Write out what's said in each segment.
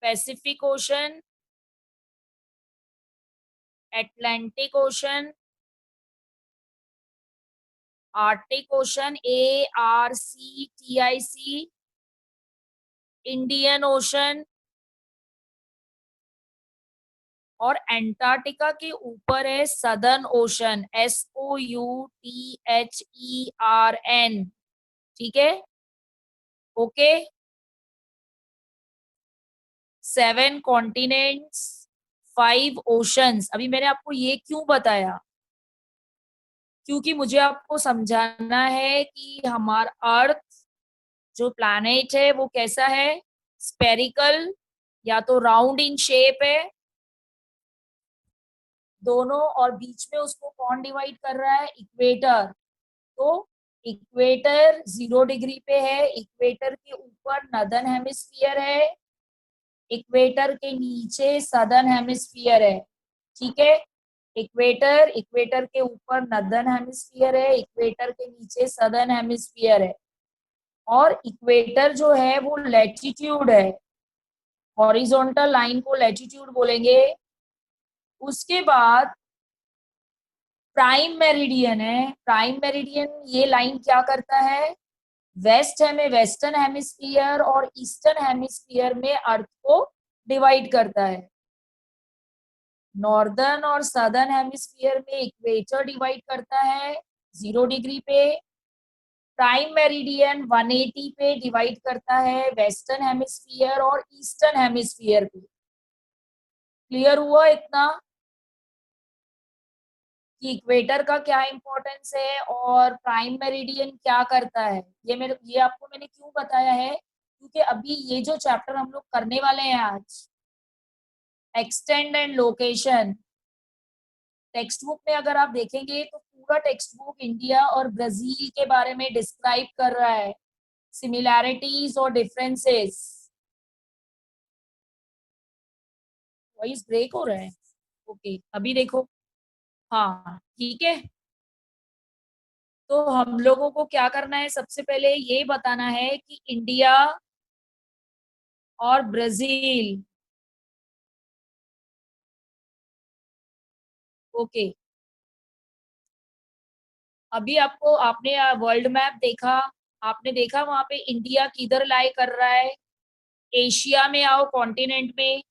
Pacific ocean, Atlantic ocean, Arctic ocean ARCTIC, Indian ocean, और Antarctica के ऊपर है सदर्न ओशन SOUTHERN। ठीक है, ओके। 7 continents, 5 oceans. अभी मैंने आपको ये क्यों बताया, क्योंकि मुझे आपको समझाना है कि हमारा अर्थ जो प्लैनेट है वो कैसा है, स्पेरिकल या तो राउंड इन शेप है दोनों, और बीच में उसको कौन डिवाइड कर रहा है, इक्वेटर। तो इक्वेटर 0 डिग्री पे है, इक्वेटर के ऊपर नदर्न हेमिस्फीयर है, इक्वेटर के नीचे सदर्न हेमिस्फीयर है। ठीक है, इक्वेटर, इक्वेटर के ऊपर नदर्न हेमिस्फीयर है, इक्वेटर के नीचे सदर्न हेमिस्फीयर है। और इक्वेटर जो है वो लैटिट्यूड है, हॉरिजॉन्टल लाइन को लैटिट्यूड बोलेंगे। उसके बाद प्राइम मेरिडियन है। प्राइम मेरिडियन ये लाइन क्या करता है, वेस्ट में वेस्टर्न हेमिस्फीयर और ईस्टर्न हेमिस्फीयर में अर्थ को डिवाइड करता है। नॉर्दर्न और सदर्न हेमिस्फीयर में इक्वेटर डिवाइड करता है 0 डिग्री पे। प्राइम मेरिडियन 180 पे डिवाइड करता है वेस्टर्न हेमिस्फीयर और ईस्टर्न हेमिस्फीयर पे। क्लियर हुआ इतना कि इक्वेटर का क्या इंपॉर्टेंस है और प्राइम मेरिडियन क्या करता है। ये आपको मैंने क्यों बताया है, क्योंकि अभी ये जो चैप्टर हम लोग करने वाले हैं आज, extend and location, text book में अगर आप देखेंगे तो पूरा टेक्स्ट बुक इंडिया और ब्राजील के बारे में डिस्क्राइब कर रहा है, सिमिलैरिटीज और डिफरेंसेस। वॉइस ब्रेक हो रहा है, ओके अभी देखो। हाँ ठीक है, तो हम लोगों को क्या करना है, सबसे पहले ये बताना है कि इंडिया और ब्राजील, ओके। अभी आपने वर्ल्ड मैप देखा, आपने देखा वहां पे इंडिया किधर लाई कर रहा है, एशिया में आओ, कॉन्टिनेंट में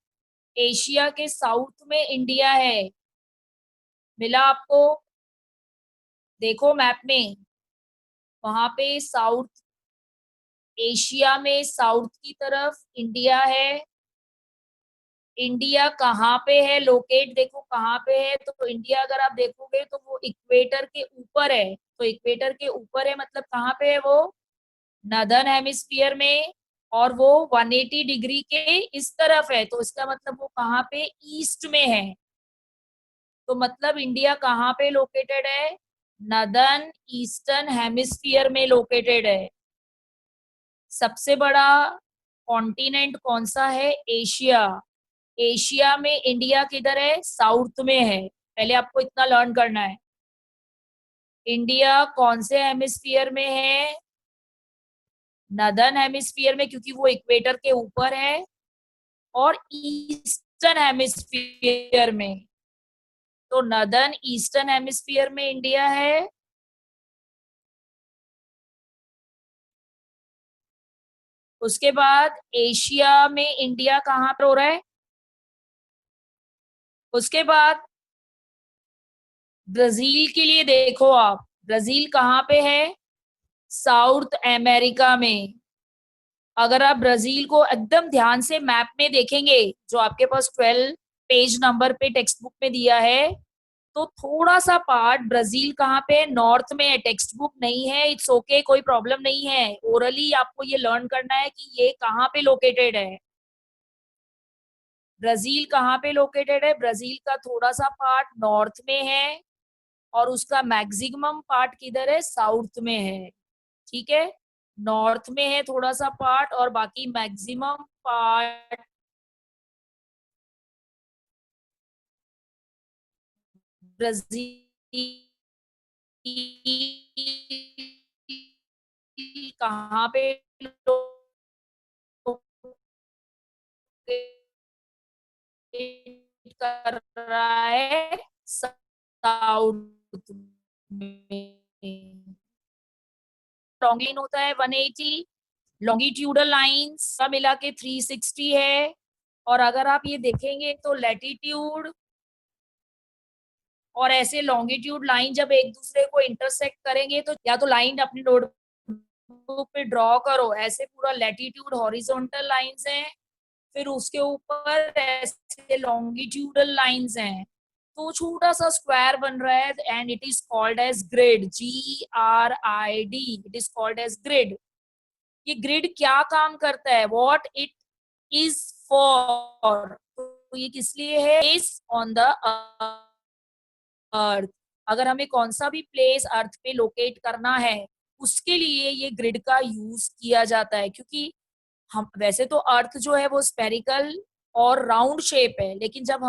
एशिया के साउथ में इंडिया है, मिला आपको, देखो मैप में, वहां पे साउथ एशिया में साउथ की तरफ इंडिया है। इंडिया कहाँ पे है लोकेट, देखो कहाँ पे है, तो इंडिया अगर आप देखोगे तो वो इक्वेटर के ऊपर है। तो इक्वेटर के ऊपर है मतलब कहाँ पे है वो, नदर्न हेमिस्फीयर में। और वो 180 डिग्री के इस तरफ है, तो इसका मतलब वो कहाँ पे, ईस्ट में है। तो मतलब इंडिया कहाँ पे लोकेटेड है, नदर्न ईस्टर्न हेमिस्फीयर में लोकेटेड है। सबसे बड़ा कॉन्टिनेंट कौन सा है, एशिया। एशिया में इंडिया किधर है, साउथ में है। पहले आपको इतना लर्न करना है। इंडिया कौन से हेमिस्फीयर में है, नदर्न हेमिस्फीयर में, क्योंकि वो इक्वेटर के ऊपर है। और ईस्टर्न हेमिस्फीयर में, तो नदर्न ईस्टर्न हेमिस्फीयर में इंडिया है। उसके बाद एशिया में इंडिया कहाँ पर हो रहा है, उसके बाद ब्राजील के लिए देखो आप, ब्राजील कहाँ पे है, साउथ अमेरिका में। अगर आप ब्राजील को एकदम ध्यान से मैप में देखेंगे जो आपके पास 12 पेज नंबर पे टेक्स्ट बुक में दिया है, तो थोड़ा सा पार्ट ब्राजील कहाँ पे है, नॉर्थ में है। टेक्स्ट बुक नहीं है, इट्स ओके, कोई प्रॉब्लम नहीं है, ओरली आपको ये लर्न करना है कि ये कहाँ पे लोकेटेड है। ब्राजील कहाँ पे लोकेटेड है, ब्राजील का थोड़ा सा पार्ट नॉर्थ में है और उसका मैक्सिमम पार्ट किधर है, साउथ में है। ठीक है, नॉर्थ में है थोड़ा सा पार्ट और बाकी मैक्सिमम पार्ट ब्राजील कहाँ पे कर रहा है साउथ में। लॉन्ग होता है 180, लॉन्गिट्यूडल लाइंस सब मिला के 360 है। और अगर आप ये देखेंगे तो लैटिट्यूड और ऐसे लॉन्गिट्यूड लाइन जब एक दूसरे को इंटरसेक्ट करेंगे तो या तो लाइन अपनी नोटबुक पे ड्रॉ करो, ऐसे पूरा लैटिट्यूड हॉरिजॉन्टल लाइंस हैं, फिर उसके ऊपर ऐसे लॉन्गिट्यूडल लाइंस हैं, तो छोटा सा स्क्वायर बन रहा है and it is called as grid, GRID, it is called as grid. ये ग्रिड क्या काम करता है, व्हाट इट इज फॉर, तो ये किस लिए है, इज ऑन द अर्थ। अगर हमें कौन सा भी प्लेस अर्थ पे लोकेट करना है उसके लिए ये ग्रिड का यूज किया जाता है, क्योंकि हम वैसे तो अर्थ जो है वो स्पेरिकल और राउंड शेप है, लेकिन जब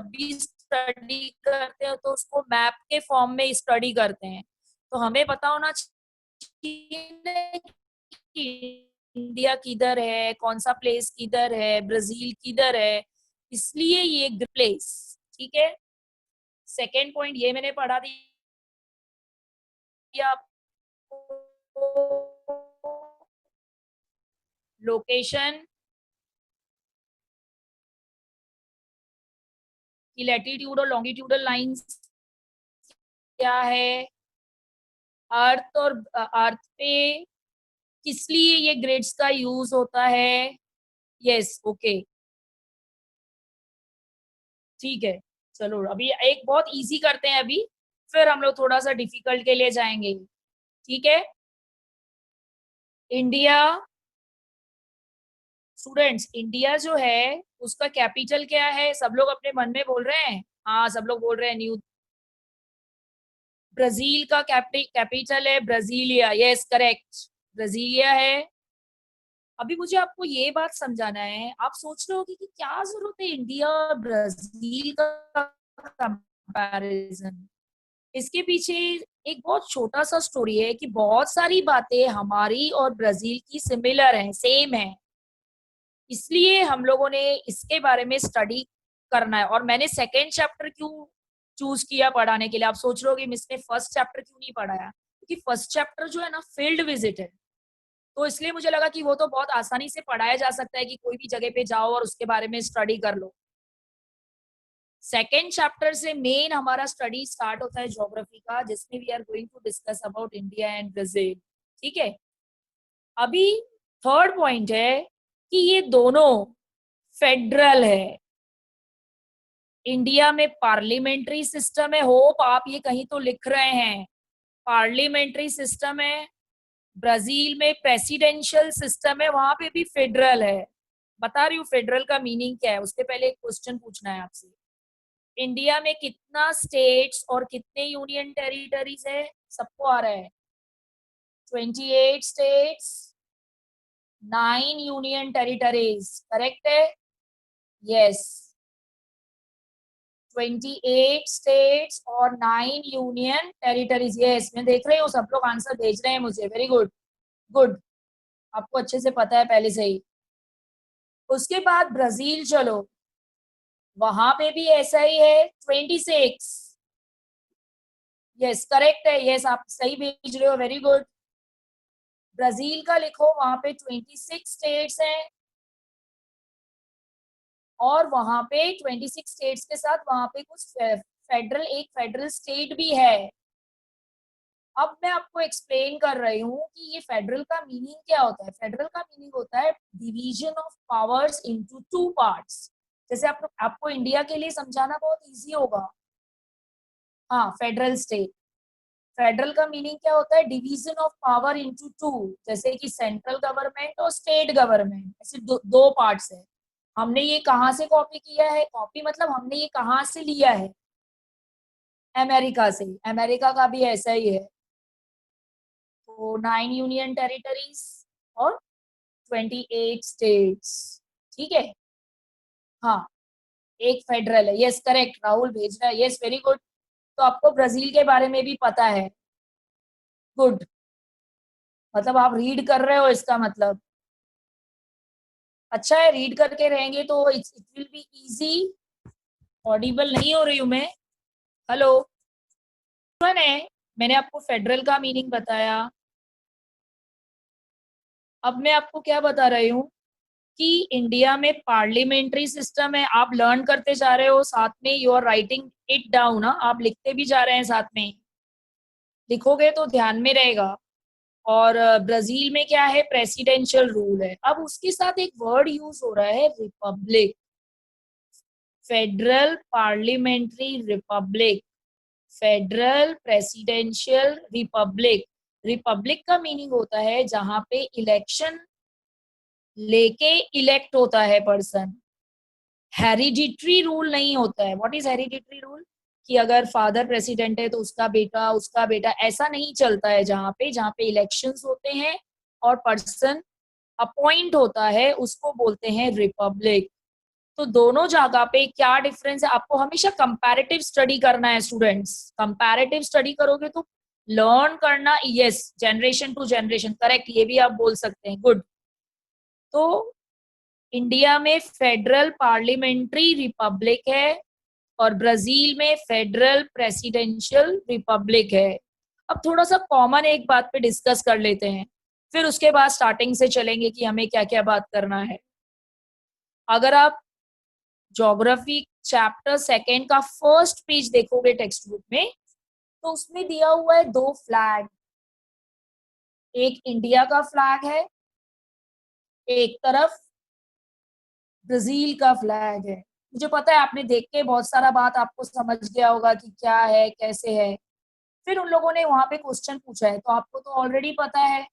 भी स्टडी करते हैं तो उसको मैप के फॉर्म में स्टडी करते हैं। तो हमें पता होना चाहिए कि इंडिया किधर है, कौन सा प्लेस किधर है, ब्राजील किधर है, इसलिए ये प्लेस। ठीक है, सेकेंड पॉइंट ये मैंने पढ़ा दिया आपको, लोकेशन की लैटिट्यूड और लॉन्गिट्यूडल लाइंस क्या है, अर्थ और अर्थ पे किस लिए ये ग्रिड्स का यूज होता है। यस, ओके, ठीक है। चलो अभी एक बहुत इजी करते हैं अभी, फिर हम लोग थोड़ा सा डिफिकल्ट के लिए जाएंगे। ठीक है, इंडिया, स्टूडेंट्स, इंडिया जो है उसका कैपिटल क्या है, सब लोग अपने मन में बोल रहे हैं, हाँ सब लोग बोल रहे हैं न्यू। ब्राजील का कैपिटल है ब्राजीलिया, यस करेक्ट, ब्राजीलिया है। अभी मुझे आपको ये बात समझाना है, आप सोच रहे होगे कि क्या जरूरत है इंडिया और ब्राजील का कंपैरिजन। इसके पीछे एक बहुत छोटा सा स्टोरी है कि बहुत सारी बातें हमारी और ब्राजील की सिमिलर हैं, सेम है, इसलिए हम लोगों ने इसके बारे में स्टडी करना है। और मैंने सेकेंड चैप्टर क्यों चूज किया पढ़ाने के लिए, आप सोच रहे हो कि मिस ने फर्स्ट चैप्टर क्यों नहीं पढ़ाया, क्योंकि फर्स्ट चैप्टर जो है ना फील्ड विजिट है, तो इसलिए मुझे लगा कि वो तो बहुत आसानी से पढ़ाया जा सकता है कि कोई भी जगह पे जाओ और उसके बारे में स्टडी कर लो। सेकेंड चैप्टर से मेन हमारा स्टडी स्टार्ट होता है ज्योग्राफी का, जिसमें we are going to discuss about India and Brazil. ठीक है, अभी थर्ड पॉइंट है कि ये दोनों फेडरल है। इंडिया में पार्लियामेंट्री सिस्टम है, होप आप ये कहीं तो लिख रहे हैं, पार्लियामेंट्री सिस्टम है। ब्राजील में प्रेसिडेंशियल सिस्टम है, वहां पे भी फेडरल है। बता रही हूँ फेडरल का मीनिंग क्या है, उसके पहले एक क्वेश्चन पूछना है आपसे। इंडिया में कितना स्टेट्स और कितने यूनियन टेरिटरीज है, सबको आ रहा है, 28 स्टेट्स, 9 यूनियन टेरिटरीज, करेक्ट है, यस, 28 स्टेट्स और 9 यूनियन टेरिटरीज, यस, मैं देख रही हूँ सब लोग आंसर भेज रहे हैं मुझे, वेरी गुड, गुड, आपको अच्छे से पता है पहले से ही। उसके बाद ब्राजील चलो, वहां पे भी ऐसा ही है, 26, यस करेक्ट है, यस आप सही भेज रहे हो, वेरी गुड। ब्राजील का लिखो, वहां पे 26 स्टेट्स हैं, और वहां पे 26 स्टेट्स के साथ वहां पे कुछ एक फेडरल स्टेट भी है। अब मैं आपको एक्सप्लेन कर रही हूँ कि ये फेडरल का मीनिंग क्या होता है। फेडरल का मीनिंग होता है division of powers into two parts. जैसे आपको इंडिया के लिए समझाना बहुत इजी होगा, हाँ फेडरल स्टेट, फेडरल का मीनिंग क्या होता है, division of power into two, जैसे कि सेंट्रल गवर्नमेंट और स्टेट गवर्नमेंट, ऐसे दो पार्ट्स है। हमने ये कहाँ से कॉपी किया है, कॉपी मतलब हमने ये कहाँ से लिया है, अमेरिका से, अमेरिका का भी ऐसा ही है। तो 9 यूनियन टेरिटरीज और 28 स्टेट्स, ठीक है, हाँ एक फेडरल है, यस करेक्ट, राहुल भेज रहा है, यस वेरी गुड। तो आपको ब्राजील के बारे में भी पता है, गुड, मतलब आप रीड कर रहे हो, इसका मतलब अच्छा है, रीड करके रहेंगे तो it will be easy Audible नहीं हो रही हूं मैं? हेलो? मैंने आपको फेडरल का मीनिंग बताया। अब मैं आपको क्या बता रही हूँ कि इंडिया में पार्लियामेंट्री सिस्टम है। आप लर्न करते जा रहे हो, साथ में you are writing it down. आप लिखते भी जा रहे हैं, साथ में लिखोगे तो ध्यान में रहेगा। और ब्राजील में क्या है, प्रेसिडेंशियल रूल है। अब उसके साथ एक वर्ड यूज हो रहा है, Republic. Federal parliamentary Republic, federal presidential Republic. Republic का मीनिंग होता है जहां पे इलेक्शन लेके इलेक्ट होता है पर्सन। हेरिडिटरी रूल नहीं होता है। What is hereditary rule? कि अगर फादर प्रेसिडेंट है तो उसका बेटा ऐसा नहीं चलता है। जहाँ पे इलेक्शंस होते हैं और पर्सन अपॉइंट होता है, उसको बोलते हैं रिपब्लिक। तो दोनों जगह पे क्या डिफरेंस है, आपको हमेशा कंपैरेटिव स्टडी करना है स्टूडेंट्स। कंपैरेटिव स्टडी करोगे तो लर्न करना, yes, generation to generation, correct, ये भी आप बोल सकते हैं, गुड। तो इंडिया में फेडरल पार्लियामेंट्री रिपब्लिक है और ब्राजील में फेडरल प्रेसिडेंशियल रिपब्लिक है। अब थोड़ा सा कॉमन एक बात पे डिस्कस कर लेते हैं, फिर उसके बाद स्टार्टिंग से चलेंगे कि हमें क्या क्या बात करना है। अगर आप ज्योग्राफी चैप्टर सेकेंड का फर्स्ट पेज देखोगे टेक्स्ट बुक में, तो उसमें दिया हुआ है दो फ्लैग। एक इंडिया का फ्लैग है, एक तरफ ब्राजील का फ्लैग है। मुझे पता है आपने देख के बहुत सारा बात आपको समझ गया होगा कि क्या है कैसे है। फिर उन लोगों ने वहां पे क्वेश्चन पूछा है, तो आपको तो ऑलरेडी पता है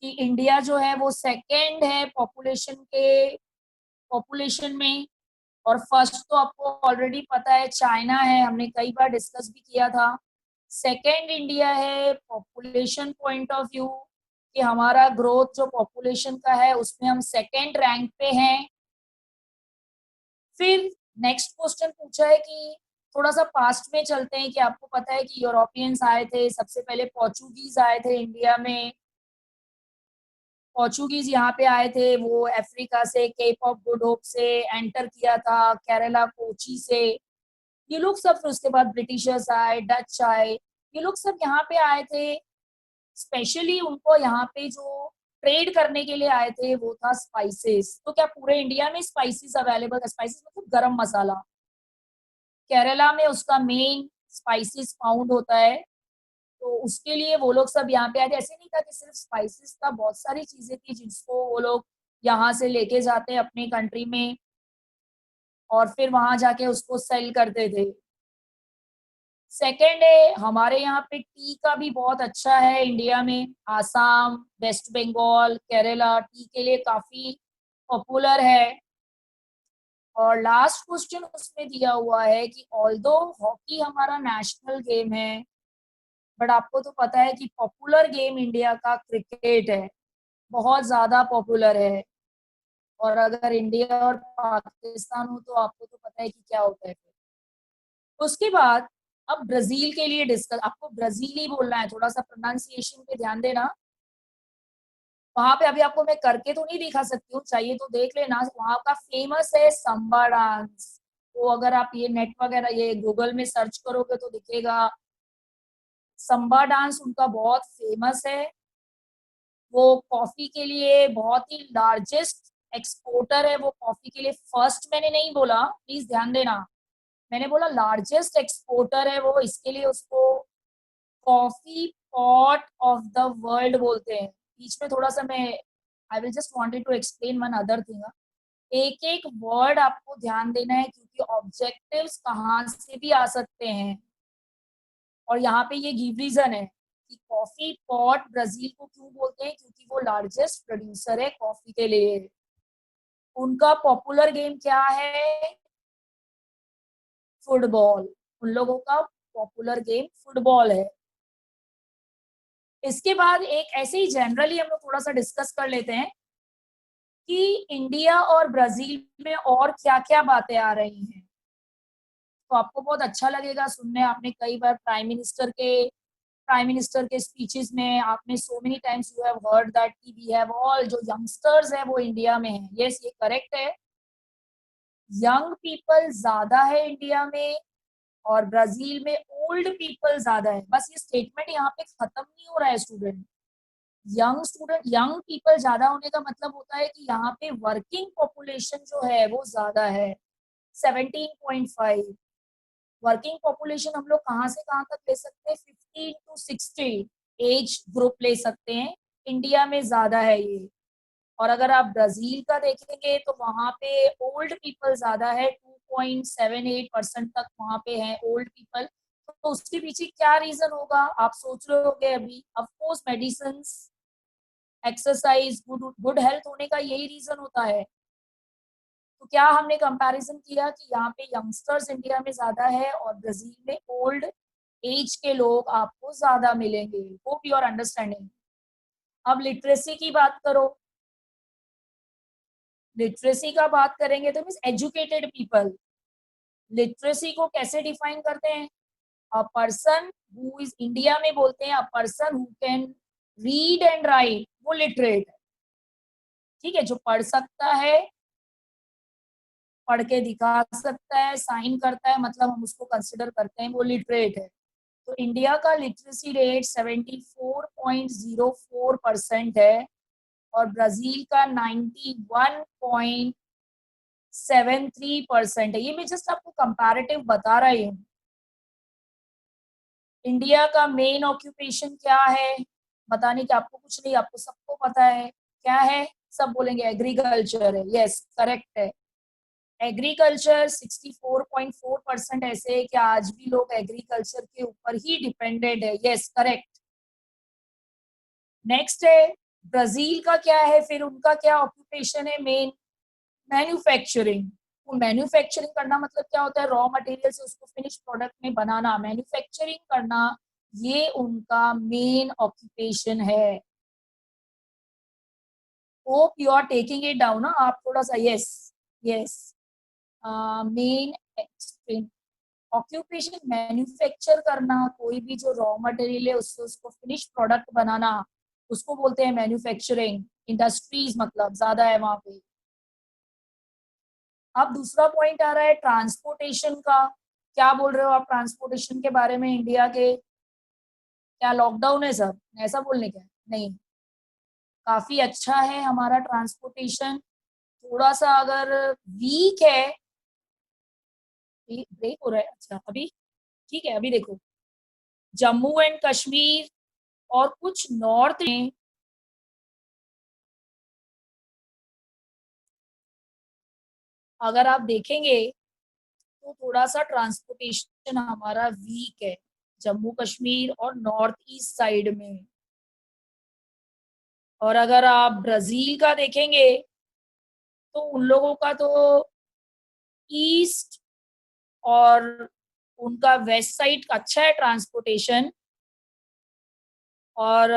कि इंडिया जो है वो सेकंड है पॉपुलेशन में। और फर्स्ट तो आपको ऑलरेडी पता है चाइना है, हमने कई बार डिस्कस भी किया था। सेकंड इंडिया है पॉपुलेशन पॉइंट ऑफ व्यू, कि हमारा ग्रोथ जो पॉपुलेशन का है उसमें हम सेकंड रैंक पे हैं। फिर नेक्स्ट क्वेश्चन पूछा है कि थोड़ा सा पास्ट में चलते हैं, कि आपको पता है कि यूरोपियंस आए थे, सबसे पहले पोर्चुगीज आए थे इंडिया में। पोर्चुगीज यहाँ पे आए थे, वो अफ्रीका से, केप ऑफ गुड होप से एंटर किया था, केरला कोची से। ये लोग सब, फिर उसके बाद ब्रिटिशर्स आए, डच आए, ये लोग सब यहाँ पे आए थे। स्पेशली उनको यहाँ पे जो ट्रेड करने के लिए आए थे वो था स्पाइसेस। तो क्या पूरे इंडिया में स्पाइसेस अवेलेबल है? स्पाइसेस मतलब गरम मसाला। केरला में उसका मेन स्पाइसेस फाउंड होता है। तो उसके लिए वो लोग सब यहाँ पे आए थे। ऐसे नहीं था कि सिर्फ स्पाइसेस था, बहुत सारी चीजें थी जिसको वो लोग यहाँ से लेके जाते हैं अपनी कंट्री में, और फिर वहां जाके उसको सेल करते थे। सेकेंड है, हमारे यहाँ पे टी का भी बहुत अच्छा है इंडिया में। आसाम, वेस्ट बंगाल, केरला टी के लिए काफी पॉपुलर है। और लास्ट क्वेश्चन उसमें दिया हुआ है कि ऑल्दो हॉकी हमारा नेशनल गेम है, बट आपको तो पता है कि पॉपुलर गेम इंडिया का क्रिकेट है, बहुत ज्यादा पॉपुलर है। और अगर इंडिया और पाकिस्तान हो तो आपको तो पता है कि क्या होता है फिर। उसके बाद अब ब्राजील के लिए डिस्कस, आपको ब्राजील ही बोलना है, थोड़ा सा प्रोनाउंसिएशन पे ध्यान देना। वहां पे अभी आपको मैं करके तो नहीं दिखा सकती हूँ, चाहिए तो देख लेना। वहां का फेमस है संबा डांस। तो अगर आप ये नेट वगैरह ये गूगल में सर्च करोगे तो दिखेगा। संबा डांस उनका बहुत फेमस है। वो कॉफी के लिए बहुत ही लार्जेस्ट एक्सपोर्टर है। वो कॉफी के लिए, फर्स्ट मैंने नहीं बोला, प्लीज ध्यान देना, मैंने बोला लार्जेस्ट एक्सपोर्टर है वो। इसके लिए उसको coffee pot of the world बोलते हैं। बीच में थोड़ा सा मैं, I will just wanted to explain one other thing. एक एक वर्ड आपको ध्यान देना है, क्योंकि ऑब्जेक्टिव्स कहाँ से भी आ सकते हैं। और यहाँ पे ये गिव रीजन है कि कॉफी पॉट ब्राजील को क्यों बोलते हैं, क्योंकि वो लार्जेस्ट प्रोड्यूसर है कॉफी के लिए। उनका पॉपुलर गेम क्या है? फुटबॉल। उन लोगों का पॉपुलर गेम फुटबॉल है। इसके बाद एक ऐसे ही जनरली हम लोग थोड़ा सा डिस्कस कर लेते हैं कि इंडिया और ब्राजील में और क्या क्या बातें आ रही हैं। तो आपको बहुत अच्छा लगेगा सुनने। आपने कई बार प्राइम मिनिस्टर के स्पीचेस में आपने so many times you have heard that we have all, जो यंगस्टर्स है वो इंडिया में है। यस, ये करेक्ट है। यंग पीपल ज्यादा है इंडिया में और ब्राजील में ओल्ड पीपल ज्यादा है। बस ये स्टेटमेंट यहाँ पे खत्म नहीं हो रहा है स्टूडेंट। यंग पीपल ज्यादा होने का मतलब होता है कि यहाँ पे वर्किंग पॉपुलेशन जो है वो ज्यादा है, 17.5। वर्किंग पॉपुलेशन हम लोग कहाँ से कहाँ तक ले सकते हैं, 15 to 60 एज ग्रुप ले सकते हैं। इंडिया में ज्यादा है ये। और अगर आप ब्राजील का देखेंगे तो वहां पे ओल्ड पीपल ज्यादा है, 2.78% तक वहां पे है ओल्ड पीपल। तो उसके पीछे क्या रीजन होगा आप सोच रहे होगे अभी। Of course medicine, exercise, good health होने का यही रीजन होता है। तो क्या हमने कंपैरिजन किया कि यहाँ पे यंगस्टर्स इंडिया में ज्यादा है और ब्राजील में ओल्ड एज के लोग आपको ज्यादा मिलेंगे। Hope you are understanding. अब लिटरेसी की बात करो। लिटरेसी का बात करेंगे तो मीन्स एजुकेटेड पीपल। लिटरेसी को कैसे डिफाइन करते हैं, a person who is, India में बोलते हैं a person who can read and right, वो लिटरेट है। ठीक है, जो पढ़ सकता है, पढ़ के दिखा सकता है, साइन करता है, मतलब हम उसको कंसिडर करते हैं वो लिटरेट है। तो इंडिया का लिटरेसी रेट 74.04% है और ब्राजील का 91.73% है। ये मैं जस्ट आपको कंपैरेटिव बता रही हूँ। इंडिया का मेन ऑक्यूपेशन क्या है, बताने की आपको कुछ नहीं, आपको सबको पता है क्या है। सब बोलेंगे एग्रीकल्चर है। यस, करेक्ट है। एग्रीकल्चर 64.4% ऐसे है कि आज भी लोग एग्रीकल्चर के ऊपर ही डिपेंडेंट है। Yes, correct. नेक्स्ट है ब्राजील का क्या है, फिर उनका क्या ऑक्यूपेशन है मेन, मैन्युफैक्चरिंग। वो मैन्युफैक्चरिंग करना मतलब क्या होता है, रॉ मटेरियल से उसको फिनिश प्रोडक्ट में बनाना, मैन्युफैक्चरिंग करना, ये उनका मेन ऑक्यूपेशन है। Hope you are taking it down ना आप थोड़ा सा। Yes, yes, main occupation manufacture करना, कोई भी जो रॉ मटेरियल है उससे उसको फिनिश प्रोडक्ट बनाना, उसको बोलते हैं मैन्युफैक्चरिंग। इंडस्ट्रीज मतलब ज्यादा है वहां पे। अब दूसरा पॉइंट आ रहा है ट्रांसपोर्टेशन का। क्या बोल रहे हो आप ट्रांसपोर्टेशन के बारे में इंडिया के, क्या लॉकडाउन है सब, ऐसा बोलने क्या? नहीं, काफी अच्छा है हमारा ट्रांसपोर्टेशन। थोड़ा सा अगर वीक है, ब्रेक हो रहा है, अच्छा अभी ठीक है। अभी देखो, जम्मू एंड कश्मीर और कुछ नॉर्थ में अगर आप देखेंगे तो थोड़ा सा ट्रांसपोर्टेशन हमारा वीक है, जम्मू कश्मीर और नॉर्थ ईस्ट साइड में। और अगर आप ब्राजील का देखेंगे तो उन लोगों का तो ईस्ट और उनका वेस्ट साइड का अच्छा है ट्रांसपोर्टेशन, और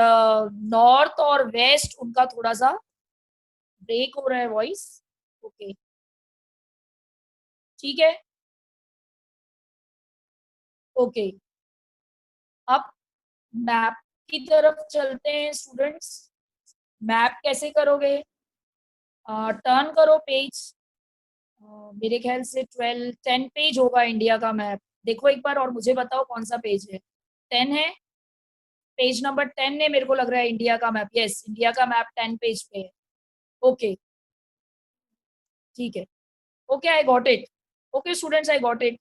नॉर्थ और वेस्ट उनका थोड़ा सा ब्रेक हो रहा है वॉइस। ओके, ठीक है। ओके, अब मैप की तरफ चलते हैं स्टूडेंट्स। मैप कैसे करोगे, टर्न करो पेज। मेरे ख्याल से 10 पेज होगा इंडिया का मैप। देखो एक बार और मुझे बताओ कौन सा पेज है। 10 है, पेज नंबर 10 है मेरे को लग रहा है इंडिया का मैप। यस, इंडिया का मैप 10 पेज पे है। ओके, ठीक है। Okay, I got it. Okay students, I got it.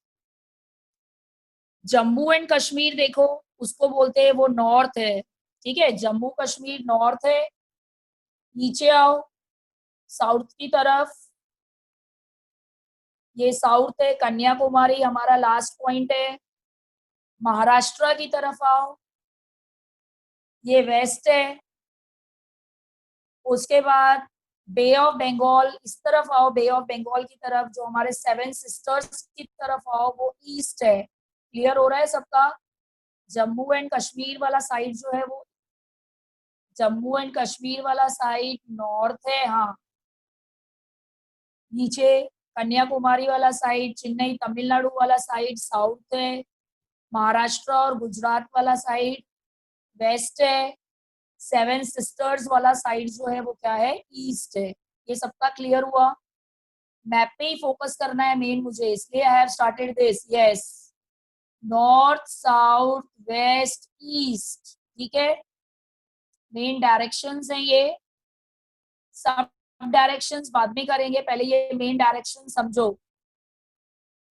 Jammu and Kashmir देखो, उसको बोलते हैं वो नॉर्थ है। ठीक है, जम्मू कश्मीर नॉर्थ है। नीचे आओ साउथ की तरफ, ये साउथ है, कन्याकुमारी हमारा लास्ट पॉइंट है। महाराष्ट्र की तरफ आओ, ये वेस्ट है। उसके बाद बे ऑफ बंगाल, इस तरफ आओ, बे ऑफ बंगाल की तरफ, जो हमारे सेवन सिस्टर्स की तरफ आओ वो ईस्ट है। क्लियर हो रहा है सबका। जम्मू एंड कश्मीर वाला साइड जो है वो, जम्मू एंड कश्मीर वाला साइड नॉर्थ है। हाँ, नीचे कन्याकुमारी वाला साइड, चेन्नई तमिलनाडु वाला साइड साउथ है। महाराष्ट्र और गुजरात वाला साइड वेस्ट है। सेवन सिस्टर्स वाला साइड जो है वो क्या है, ईस्ट है। ये सबका क्लियर हुआ। मैप पे ही फोकस करना है मेन मुझे, इसलिए I have started this. Yes, north south west east, ठीक है, मेन डायरेक्शंस हैं ये। सब डायरेक्शंस बाद में करेंगे, पहले ये मेन डायरेक्शन समझो।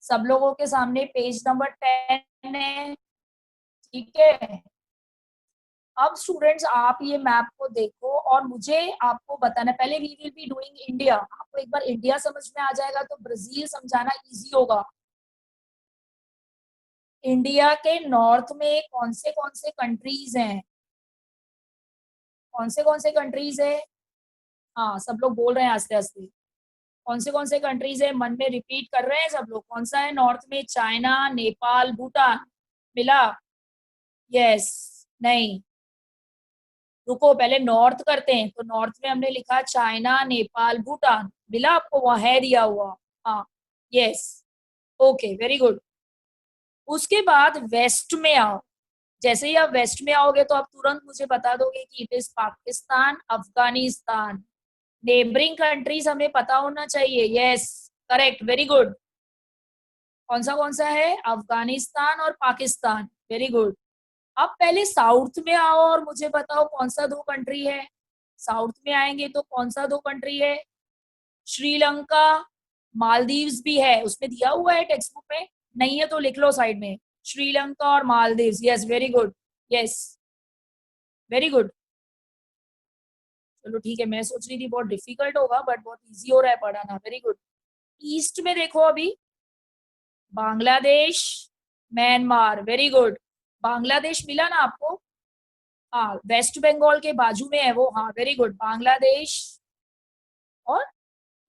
सब लोगों के सामने पेज नंबर 10 है, ठीक है। अब स्टूडेंट्स आप ये मैप को देखो और मुझे आपको बताना, पहले we will be doing India. आपको एक बार इंडिया समझ में आ जाएगा तो ब्राजील समझाना इजी होगा। इंडिया के नॉर्थ में कौन से कंट्रीज हैं, कौन से कंट्रीज है? हाँ, सब लोग बोल रहे हैं आस्ते आस्ते। कौन से कंट्रीज है, मन में रिपीट कर रहे हैं सब लोग। कौन सा है नॉर्थ में? चाइना, नेपाल, भूटान। मिला? यस, नहीं, रुको, पहले नॉर्थ करते हैं। तो नॉर्थ में हमने लिखा चाइना, नेपाल, भूटान। मिला आपको? वहां है दिया हुआ। हाँ, यस, ओके, वेरी गुड। उसके बाद वेस्ट में आओ। जैसे ही आप वेस्ट में आओगे तो आप तुरंत मुझे बता दोगे कि it is Pakistan, Afghanistan. Neighbouring countries हमें पता होना चाहिए। Yes, correct, very good. कौन सा है? अफगानिस्तान और पाकिस्तान, वेरी गुड। अब पहले साउथ में आओ और मुझे बताओ कौन सा दो कंट्री है। साउथ में आएंगे तो कौन सा दो कंट्री है? श्रीलंका, मालदीव्स भी है, उसमें दिया हुआ है टेक्स्ट बुक में। नहीं है तो लिख लो साइड में, श्रीलंका और Maldives. Yes, very good. Yes, very good. चलो ठीक है, मैं सोच रही थी बहुत डिफिकल्ट होगा बट बहुत इजी हो रहा है पढ़ाना। Very good. ईस्ट में देखो अभी, Bangladesh, Myanmar, very good. Bangladesh मिला ना आपको? हाँ, वेस्ट बंगाल के बाजू में है वो। हाँ, वेरी गुड, बांग्लादेश और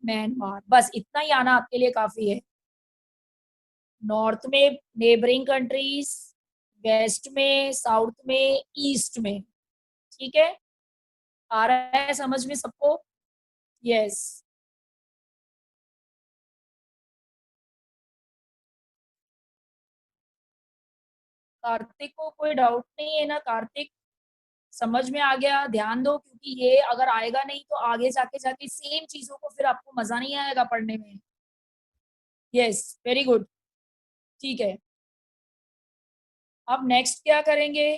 म्यांमार। बस इतना ही आना आपके लिए काफी है। नॉर्थ में नेबरिंग कंट्रीज, वेस्ट में, साउथ में, ईस्ट में, ठीक है। आ रहा है समझ में सबको? यस। कार्तिक को कोई डाउट नहीं है ना? कार्तिक समझ में आ गया? ध्यान दो, क्योंकि ये अगर आएगा नहीं तो आगे जाके जाके सेम चीजों को फिर आपको मजा नहीं आएगा पढ़ने में। यस, वेरी गुड, ठीक है। अब नेक्स्ट क्या करेंगे?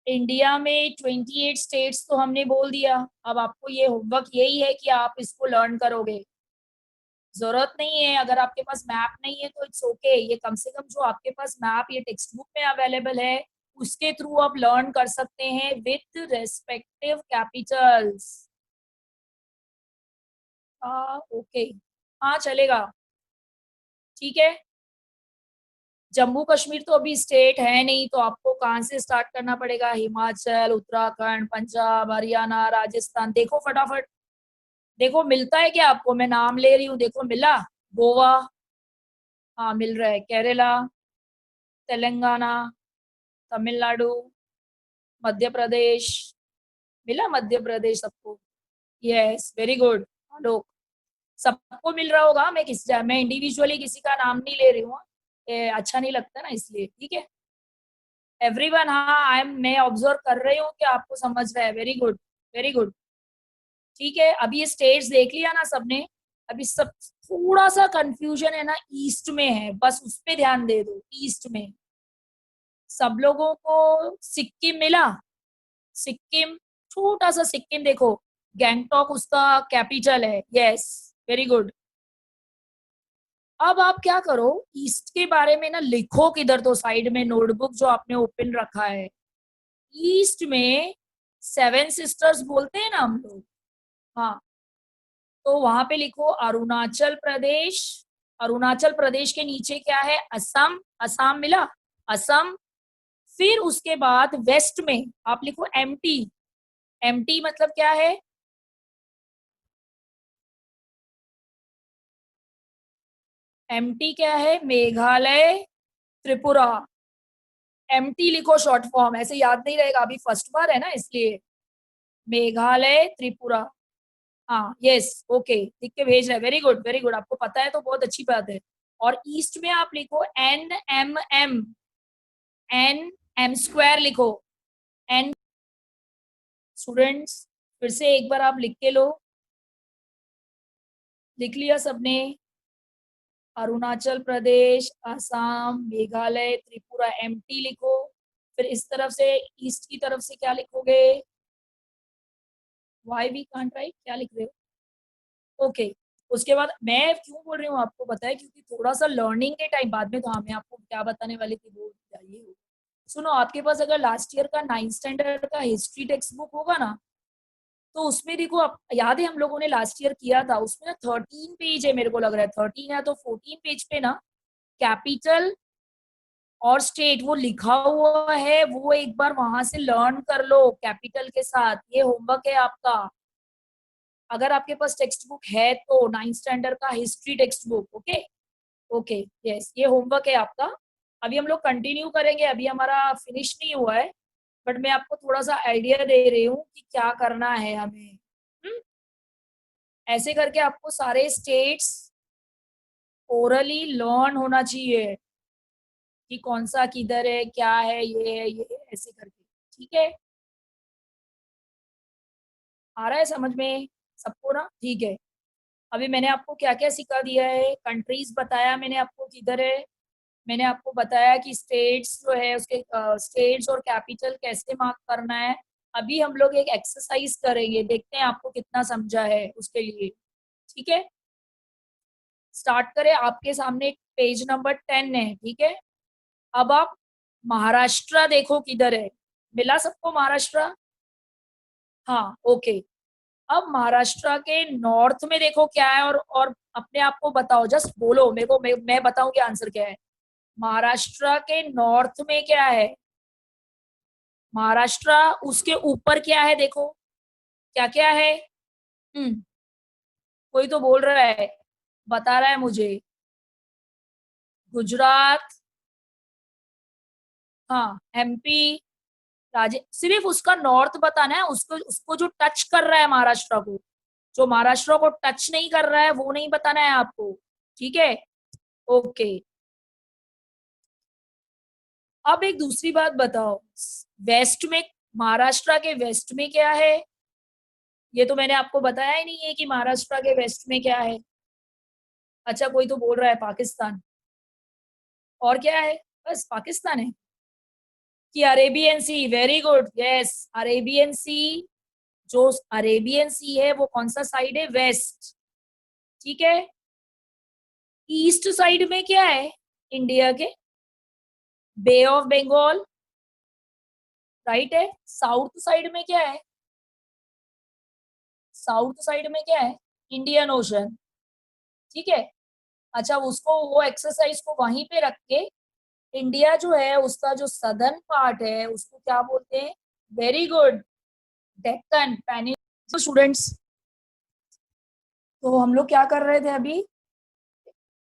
इंडिया में 28 स्टेट्स तो हमने बोल दिया। अब आपको ये होमवर्क यही है कि आप इसको लर्न करोगे। जरूरत नहीं है, अगर आपके पास मैप नहीं है तो इट्स ओके। ये कम से कम जो आपके पास मैप ये टेक्स्ट बुक में अवेलेबल है उसके थ्रू आप लर्न कर सकते हैं विथ रेस्पेक्टिव कैपिटल्स। ओके, हाँ चलेगा, ठीक है। जम्मू कश्मीर तो अभी स्टेट है नहीं, तो आपको कहाँ से स्टार्ट करना पड़ेगा? हिमाचल, उत्तराखंड, पंजाब, हरियाणा, राजस्थान। देखो फटाफट, देखो मिलता है क्या आपको? मैं नाम ले रही हूँ, देखो मिला? गोवा, हाँ मिल रहा है। केरला, तेलंगाना, तमिलनाडु, मध्य प्रदेश। मिला मध्य प्रदेश सबको? Yes, very good. लोग सबको मिल रहा होगा। मैं इंडिविजुअली किसी का नाम नहीं ले रही हूँ, ये अच्छा नहीं लगता ना, इसलिए, ठीक है। एवरीवन, हाँ, मैं ऑब्जर्व कर रही हूँ कि आपको समझ रहा है। वेरी गुड, वेरी गुड, ठीक है। अभी ये स्टेट्स देख लिया ना सबने? अभी सब थोड़ा सा कंफ्यूजन है ना, ईस्ट में है, बस उस पे ध्यान दे दो। ईस्ट में सब लोगों को सिक्किम मिला? सिक्किम, छोटा सा सिक्किम देखो, गैंगटॉक उसका कैपिटल है। Yes, very good. अब आप क्या करो, ईस्ट के बारे में ना लिखो किधर तो साइड में, नोटबुक जो आपने ओपन रखा है। ईस्ट में सेवन सिस्टर्स बोलते हैं ना हम लोग। हाँ, तो वहां पे लिखो अरुणाचल प्रदेश। अरुणाचल प्रदेश के नीचे क्या है? असम। असम मिला? असम। फिर उसके बाद वेस्ट में आप लिखो एमटी। एमटी मतलब क्या है? एमटी क्या है? मेघालय, त्रिपुरा। एमटी लिखो शॉर्ट फॉर्म, ऐसे याद नहीं रहेगा, अभी फर्स्ट बार है ना इसलिए। मेघालय, त्रिपुरा। हाँ, यस, ओके, लिख के भेज रहे हैं। वेरी गुड, वेरी गुड, आपको पता है तो बहुत अच्छी बात है। और ईस्ट में आप लिखो N M M. N M square लिखो। एन, स्टूडेंट्स फिर से एक बार आप लिख के लो। लिख लिया सबने? अरुणाचल प्रदेश, असम, मेघालय, त्रिपुरा, एमटी लिखो। फिर इस तरफ से ईस्ट की तरफ से क्या लिखोगे? वाई वी कांट राइट, क्या लिख रहे हो? ओके। उसके बाद मैं क्यों बोल रही हूँ आपको पता है, क्योंकि थोड़ा सा लर्निंग के टाइम बाद में, तो हाँ मैं आपको क्या बताने वाली थी वो चाहिए हो। सुनो, आपके पास अगर लास्ट ईयर का 9th स्टैंडर्ड का हिस्ट्री टेक्स्ट बुक होगा ना, तो उसमें देखो, आप याद है हम लोगों ने लास्ट ईयर किया था, उसमें ना 13 पेज है, मेरे को लग रहा है 13 या तो 14 पेज पे ना कैपिटल और स्टेट वो लिखा हुआ है, वो एक बार वहां से लर्न कर लो कैपिटल के साथ। ये होमवर्क है आपका, अगर आपके पास टेक्स्ट बुक है तो 9th स्टैंडर्ड का history text book. Okay okay, yes, ये होमवर्क है आपका। अभी हम लोग कंटिन्यू करेंगे, अभी हमारा फिनिश नहीं हुआ है, बट मैं आपको थोड़ा सा आइडिया दे रही हूँ कि क्या करना है हमें। हम्म? ऐसे करके आपको सारे स्टेट्स ओरली लर्न होना चाहिए कि कौन सा किधर है, क्या है, ये ऐसे करके। ठीक है, आ रहा है समझ में सबको ना? ठीक है। अभी मैंने आपको क्या क्या सिखा दिया है, कंट्रीज बताया मैंने आपको किधर है, मैंने आपको बताया कि स्टेट्स जो है उसके स्टेट्स और कैपिटल कैसे मार्क करना है। अभी हम लोग एक एक्सरसाइज करेंगे, देखते हैं आपको कितना समझा है उसके लिए। ठीक है, स्टार्ट करें। आपके सामने पेज नंबर 10 है, ठीक है। अब आप महाराष्ट्र देखो किधर है, मिला सबको महाराष्ट्र? हाँ, ओके। अब महाराष्ट्र के नॉर्थ में देखो क्या है, और अपने आप को बताओ, जस्ट बोलो मेरे को, मैं बताऊंगी आंसर क्या है। महाराष्ट्र के नॉर्थ में क्या है? महाराष्ट्र, उसके ऊपर क्या है देखो, क्या क्या है? हम्म, कोई तो बोल रहा है, बता रहा है मुझे। गुजरात, हाँ, एमपी, सिर्फ उसका नॉर्थ बताना है, उसको उसको जो टच कर रहा है महाराष्ट्र को, जो महाराष्ट्र को टच नहीं कर रहा है वो नहीं बताना है आपको। ठीक है, ओके। अब एक दूसरी बात बताओ, वेस्ट में, महाराष्ट्र के वेस्ट में क्या है? ये तो मैंने आपको बताया ही नहीं है कि महाराष्ट्र के वेस्ट में क्या है। अच्छा, कोई तो बोल रहा है पाकिस्तान, और क्या है? बस पाकिस्तान है कि अरेबियन सी? वेरी गुड, यस, अरेबियन सी। जो अरेबियन सी है वो कौन सा साइड है? वेस्ट। ठीक है, ईस्ट साइड में क्या है इंडिया के? बे ऑफ बंगाल, राइट है। साउथ साइड में क्या है? साउथ साइड में क्या है? Indian ocean. ठीक है, अच्छा, उसको वो एक्सरसाइज को वहीं पे रख के, इंडिया जो है उसका जो सदर्न पार्ट है उसको क्या बोलते हैं? Very good, Deccan peninsula. Students, तो हम लोग क्या कर रहे थे अभी?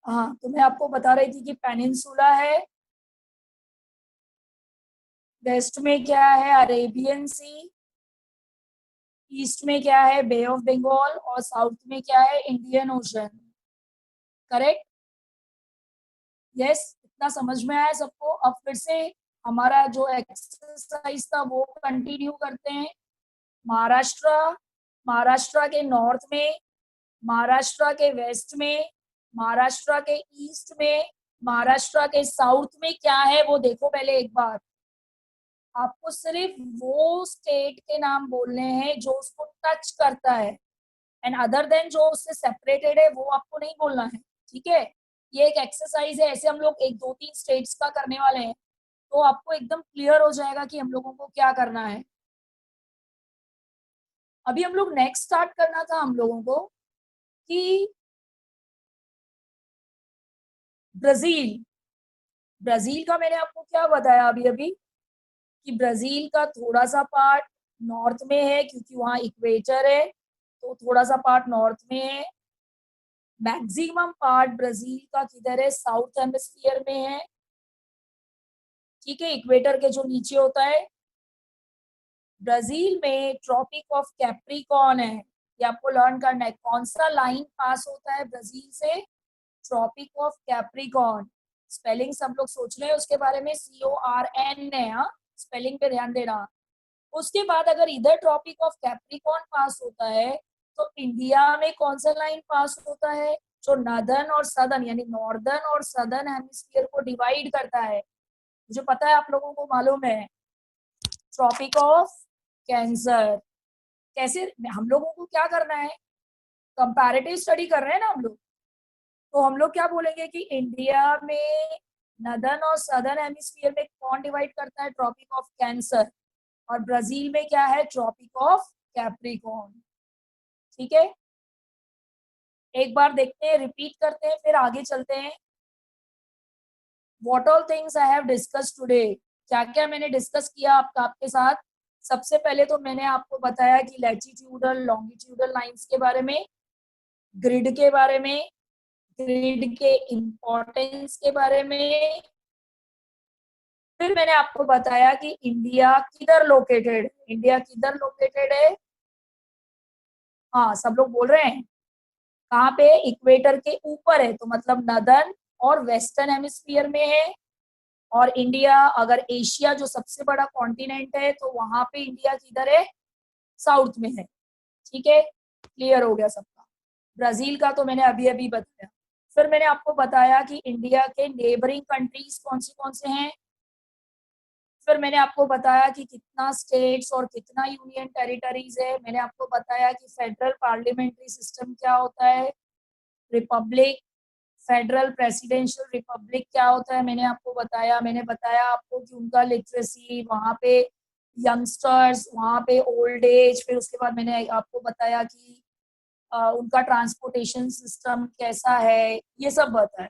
हाँ, तो मैं आपको बता रही थी कि पेनिनसुला है, वेस्ट में क्या है? अरेबियन सी, ईस्ट में क्या है? बे ऑफ बंगाल, और साउथ में क्या है? Indian ocean. करेक्ट, यस, इतना समझ में आया सबको? अब फिर से हमारा जो एक्सरसाइज था वो कंटिन्यू करते हैं। महाराष्ट्र, महाराष्ट्र के नॉर्थ में, महाराष्ट्र के वेस्ट में, महाराष्ट्र के ईस्ट में, महाराष्ट्र के साउथ में क्या है वो देखो पहले एक बार। आपको सिर्फ वो स्टेट के नाम बोलने हैं जो उसको टच करता है, एंड अदर देन जो उससे सेपरेटेड है वो आपको नहीं बोलना है। ठीक है, ये एक एक्सरसाइज है, ऐसे हम लोग एक दो तीन स्टेट्स का करने वाले हैं, तो आपको एकदम क्लियर हो जाएगा कि हम लोगों को क्या करना है। अभी हम लोग नेक्स्ट स्टार्ट करना था हम लोगों को कि ब्राजील। ब्राजील का मैंने आपको क्या बताया अभी अभी, कि ब्राजील का थोड़ा सा पार्ट नॉर्थ में है, क्योंकि वहां इक्वेटर है, तो थोड़ा सा पार्ट नॉर्थ में है। मैक्सिमम पार्ट ब्राजील का किधर है? साउथ हेमिस्फीयर में है। ठीक है, इक्वेटर के जो नीचे होता है। ब्राजील में ट्रॉपिक ऑफ कैप्रिकॉर्न है, ये आपको लर्न करना है। कौन सा लाइन पास होता है ब्राजील से? Tropic of Capricorn. स्पेलिंग सब लोग सोच रहे हैं उसके बारे में, CORN है, हाँ, स्पेलिंग पे ध्यान देना। उसके बाद अगर इधर ट्रॉपिक ऑफ कैप्रिकॉर्न पास होता है, तो इंडिया में कौन सा लाइन पास होता है जो नॉर्दर्न और सदर्न यानी नॉर्दर्न और सदर्न हेमिस्फीयर को डिवाइड करता है? मुझे पता है आप लोगों को मालूम है, ट्रॉपिक ऑफ कैंसर। कैसे हम लोगों को क्या करना है, कंपैरेटिव स्टडी कर रहे हैं ना हम लोग, तो हम लोग क्या बोलेंगे कि इंडिया में नॉर्दर्न और सदर्न हेमिस्फीयर में कौन डिवाइड करता है, ट्रॉपिक ऑफ कैंसर, और ब्राजील में क्या है, ट्रॉपिक ऑफ कैप्रिकॉर्न। ठीक है, एक बार देखते हैं, रिपीट करते हैं, फिर आगे चलते हैं। What all things I have discuss today, क्या क्या मैंने डिस्कस किया आपके साथ। सबसे पहले तो मैंने आपको बताया कि लैटिट्यूडल लॉन्गिट्यूडल लाइंस के बारे में, ग्रिड के बारे में, ग्रिड के इंपॉर्टेंस के बारे में। फिर मैंने आपको बताया कि इंडिया किधर लोकेटेड, इंडिया किधर लोकेटेड है। हाँ, सब लोग बोल रहे हैं कहाँ पे, इक्वेटर के ऊपर है, तो मतलब नॉर्दर्न और वेस्टर्न हेमिस्फीयर में है। और इंडिया अगर एशिया जो सबसे बड़ा कॉन्टिनेंट है तो वहां पे इंडिया किधर है, साउथ में है। ठीक है, क्लियर हो गया सबका। ब्राजील का तो मैंने अभी अभी बताया। फिर मैंने आपको बताया कि इंडिया के नेबरिंग कंट्रीज कौन से हैं। फिर मैंने आपको बताया कि कितना स्टेट्स और कितना यूनियन टेरिटरीज है। मैंने आपको बताया कि फेडरल पार्लियामेंट्री सिस्टम क्या होता है, रिपब्लिक, फेडरल प्रेसिडेंशियल रिपब्लिक क्या होता है मैंने आपको बताया। मैंने बताया आपको कि उनका लिटरेसी, वहाँ पे यंगस्टर्स, वहाँ पे ओल्ड एज। फिर उसके बाद मैंने आपको बताया कि उनका ट्रांसपोर्टेशन सिस्टम कैसा है, ये सब बताया।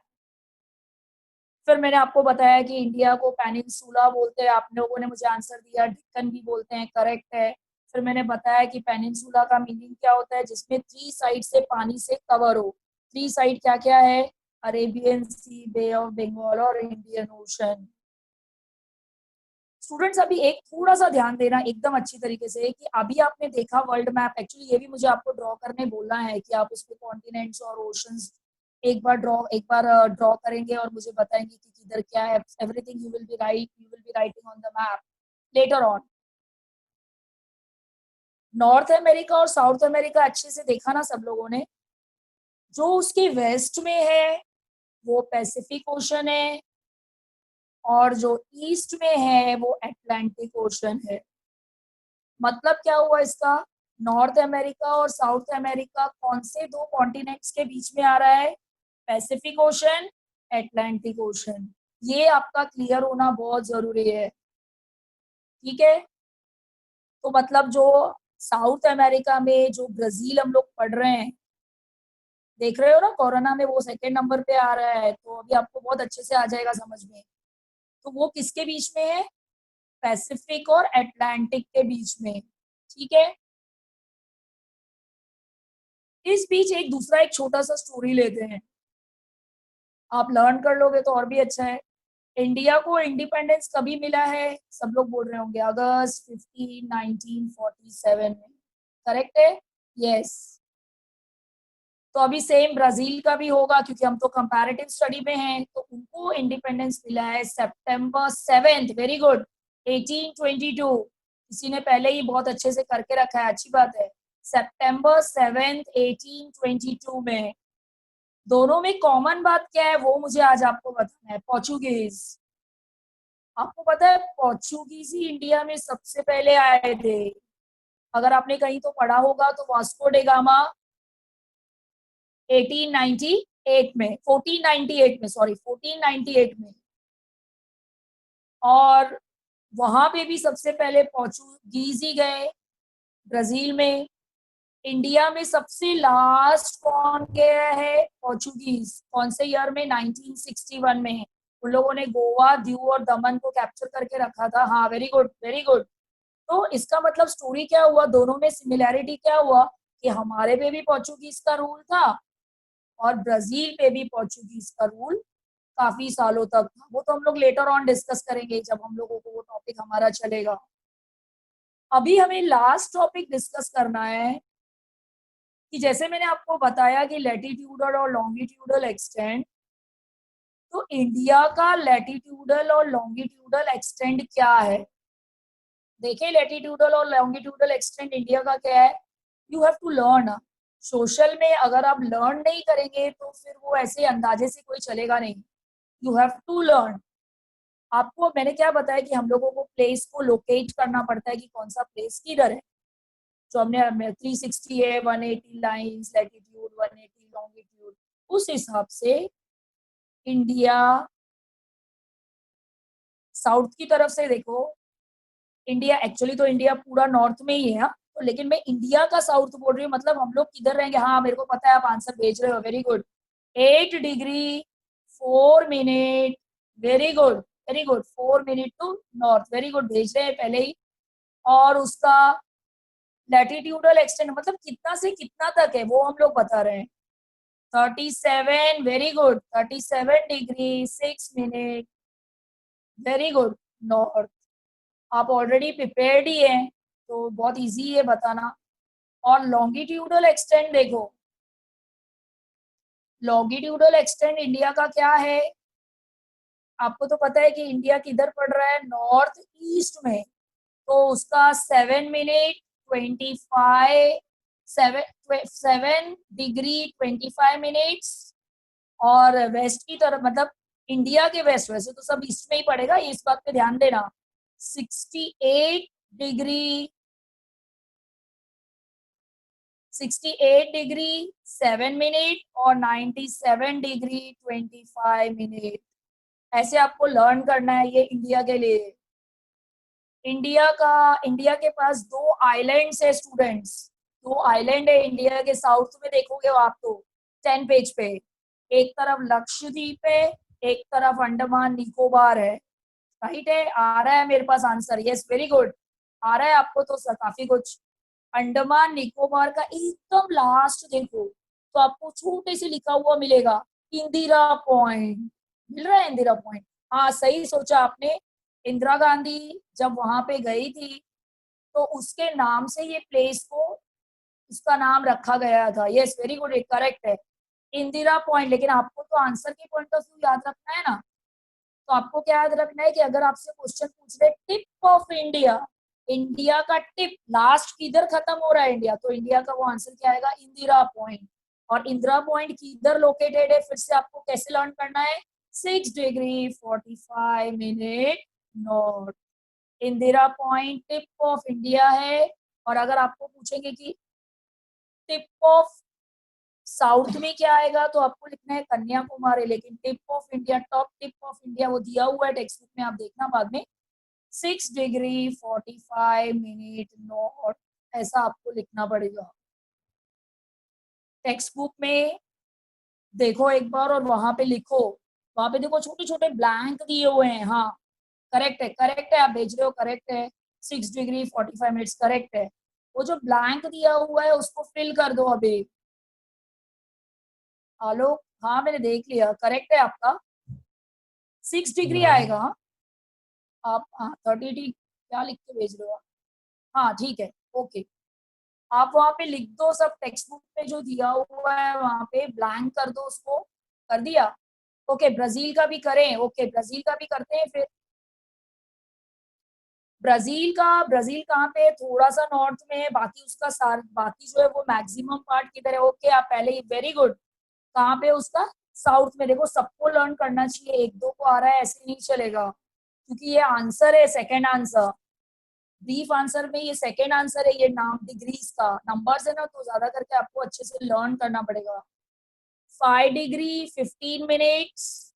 फिर मैंने आपको बताया कि इंडिया को पेनिनसुला बोलते हैं, आप लोगों ने मुझे आंसर दिया डेक्कन भी बोलते हैं, करेक्ट है। फिर मैंने बताया कि पेनिनसुला का मीनिंग क्या होता है, जिसमें 3 साइड से पानी से कवर हो। 3 साइड क्या क्या है, Arabian Sea, Bay of Bengal और इंडियन ओशन। स्टूडेंट्स अभी एक थोड़ा सा ध्यान देना एकदम अच्छी तरीके से कि अभी आपने देखा वर्ल्ड मैप, एक्चुअली ये भी मुझे आपको ड्रॉ करने बोलना है कि आप उसके कॉन्टिनेंट्स और ओशंस एक बार ड्रॉ करेंगे और मुझे बताएंगे कि किधर क्या है। Everything you will be writing on the map later on. North America और साउथ अमेरिका अच्छे से देखा ना सब लोगों ने। जो उसके वेस्ट में है वो पैसिफिक ओशन है, और जो ईस्ट में है वो अटलांटिक ओशन है। मतलब क्या हुआ इसका, नॉर्थ अमेरिका और साउथ अमेरिका कौन से 2 कॉन्टिनेंट्स के बीच में आ रहा है, पैसिफिक ओशन, अटलांटिक ओशन। ये आपका क्लियर होना बहुत जरूरी है। ठीक है, तो मतलब जो साउथ अमेरिका में जो ब्राजील हम लोग पढ़ रहे हैं, देख रहे हो ना, कोरोना में वो सेकेंड नंबर पे आ रहा है, तो अभी आपको बहुत अच्छे से आ जाएगा समझ में। तो वो किसके बीच में है, पैसिफिक और अटलांटिक के बीच में। ठीक है, इस बीच एक दूसरा एक छोटा सा स्टोरी लेते हैं, आप लर्न कर लोगे तो और भी अच्छा है। इंडिया को इंडिपेंडेंस कभी मिला है, सब लोग बोल रहे होंगे अगस्त 15 1947 में, करेक्ट है, यस। तो अभी सेम ब्राजील का भी होगा क्योंकि हम तो कंपैरेटिव स्टडी में हैं, तो उनको इंडिपेंडेंस मिला है September 7, वेरी गुड, 1822। किसी ने पहले ही बहुत अच्छे से करके रखा है, अच्छी बात है। September 7 1822 में। दोनों में कॉमन बात क्या है वो मुझे आज आपको बताना है, पोर्चुगीज। आपको पता है पोर्चुगीज ही इंडिया में सबसे पहले आए थे। अगर आपने कहीं तो पढ़ा होगा तो वास्को डे गामा 1898 में, 1498 में, सॉरी 1498 में। और वहां पे भी सबसे पहले पोर्चुगीज ही गए, ब्राजील में। इंडिया में सबसे लास्ट कौन गया है, पोर्चुगीज, कौन से ईयर में, 1961 में। उन लोगों ने गोवा, दीव और दमन को कैप्चर करके रखा था। हाँ, वेरी गुड वेरी गुड। तो इसका मतलब स्टोरी क्या हुआ, दोनों में सिमिलैरिटी क्या हुआ कि हमारे पे भी पोर्चुगीज का रूल था और ब्राजील पे भी पोर्चुगीज का रूल काफी सालों तक था। वो तो हम लोग लेटर ऑन डिस्कस करेंगे जब हम लोगों को वो टॉपिक हमारा चलेगा। अभी हमें लास्ट टॉपिक डिस्कस करना है कि जैसे मैंने आपको बताया कि लैटिट्यूडल और लॉन्गिट्यूडल एक्सटेंड, तो इंडिया का लैटिट्यूडल और लॉन्गिट्यूडल एक्सटेंड क्या है। देखिए, लैटिट्यूडल और लॉन्गिट्यूडल एक्सटेंड इंडिया का क्या है, you have to learn. Social में अगर आप लर्न नहीं करेंगे तो फिर वो ऐसे अंदाजे से कोई चलेगा नहीं। You have to learn. आपको मैंने क्या बताया कि हम लोगों को प्लेस को लोकेट करना पड़ता है कि कौन सा प्लेस किधर है। जो हमने 360 है, 180 लाइन्स लैटिट्यूड, 180 लॉन्गिट्यूड, उस हिसाब से इंडिया साउथ की तरफ से देखो। इंडिया एक्चुअली तो इंडिया पूरा नॉर्थ में ही है, हाँ, तो लेकिन मैं इंडिया का साउथ बोल रही हूँ, मतलब हम लोग किधर रहेंगे। हाँ मेरे को पता है, आप आंसर भेज रहे हो, very good. 8 degree 4 minute, very good very good, 4 minute to north, very good, भेज रहे हैं पहले ही। और उसका लैटिट्यूडल एक्सटेंड मतलब कितना से कितना तक है वो हम लोग बता रहे हैं। 37, very good, 37 degree 6 minute, very good, north. आप ऑलरेडी प्रिपेयर्ड ही हैं तो बहुत इजी है बताना। और लॉन्गिट्यूडल एक्सटेंड देखो, लॉन्गिट्यूडल एक्सटेंड इंडिया का क्या है। आपको तो पता है कि इंडिया किधर पड़ रहा है, नॉर्थ ईस्ट में। तो उसका 7 डिग्री 25 और वेस्ट की तरफ, मतलब इंडिया के वेस्ट, वैसे तो सब ईस्ट में ही पड़ेगा, इस बात पे ध्यान देना। 68 डिग्री 68 डिग्री 7 मिनट और 97 डिग्री 25 मिनट। ऐसे आपको लर्न करना है ये इंडिया के लिए। इंडिया के पास दो आइलैंड्स है स्टूडेंट्स। दो आइलैंड है इंडिया के, साउथ में देखोगे आप तो 10 पेज पे। एक तरफ लक्षद्वीप है, एक तरफ अंडमान निकोबार है। राइट है, आ रहा है मेरे पास आंसर, यस वेरी गुड, आ रहा है आपको तो काफी कुछ। अंडमान निकोबार का एकदम लास्ट देखो तो आपको छोटे से लिखा हुआ मिलेगा, इंदिरा पॉइंट। मिल रहा है इंदिरा पॉइंट। हाँ सही सोचा आपने। इंदिरा गांधी जब वहां पे गई थी तो उसके नाम से ये प्लेस को उसका नाम रखा गया था। यस वेरी गुड, करेक्ट है, इंदिरा पॉइंट। लेकिन आपको तो आंसर के पॉइंट ऑफ व्यू याद रखना है ना। तो आपको क्या याद रखना है कि अगर आपसे क्वेश्चन पूछ रहे टिप ऑफ इंडिया, इंडिया का टिप लास्ट किधर खत्म हो रहा है इंडिया, तो इंडिया का वो आंसर क्या आएगा, इंदिरा पॉइंट। और इंदिरा पॉइंट किधर लोकेटेड है, फिर से आपको कैसे लर्न करना है, 6 degree 45 minute north. Indira point tip of India है। और अगर आपको पूछेंगे कि टिप ऑफ साउथ में क्या आएगा, तो आपको लिखना है कन्याकुमारी। लेकिन tip of India, top tip of India वो दिया हुआ है टेक्स्ट बुक में, आप देखना बाद में, 6 डिग्री 45 मिनट नॉर्थ। ऐसा आपको लिखना पड़ेगा टेक्स्ट बुक में। देखो एक बार और वहां पे लिखो। वहां पे देखो छोटे छोटे ब्लैंक दिए हुए हैं। हाँ करेक्ट है, करेक्ट है, आप भेज रहे हो, करेक्ट है, 6 डिग्री 45 मिनट करेक्ट है। वो जो ब्लैंक दिया हुआ है उसको फिल कर दो अभी। हेलो, हाँ मैंने देख लिया, करेक्ट है आपका, 6 डिग्री आएगा। आप हाँ 30 क्या लिख के भेज रहे हो आप? हाँ ठीक है, ओके। आप वहाँ पे लिख दो सब, टेक्स्ट बुक पे जो दिया हुआ है वहाँ पे ब्लैंक कर दो उसको। कर दिया, ओके। ब्राजील का भी करें, ओके ब्राजील का भी करते हैं फिर। ब्राजील कहाँ पे है? थोड़ा सा नॉर्थ में है, बाकी उसका सार बाकी जो है वो मैक्सिमम पार्ट किधर है, ओके आप पहले ही, वेरी गुड। कहाँ पे उसका, साउथ में। देखो सबको लर्न करना चाहिए, एक दो को आ रहा है ऐसे नहीं चलेगा, क्योंकि ये आंसर है, सेकंड आंसर, ब्रीफ आंसर में ये सेकंड आंसर है। ये नाम डिग्रीज का नंबर्स है ना, तो ज्यादा करके आपको अच्छे से लर्न करना पड़ेगा। 5 डिग्री 15 मिनट्स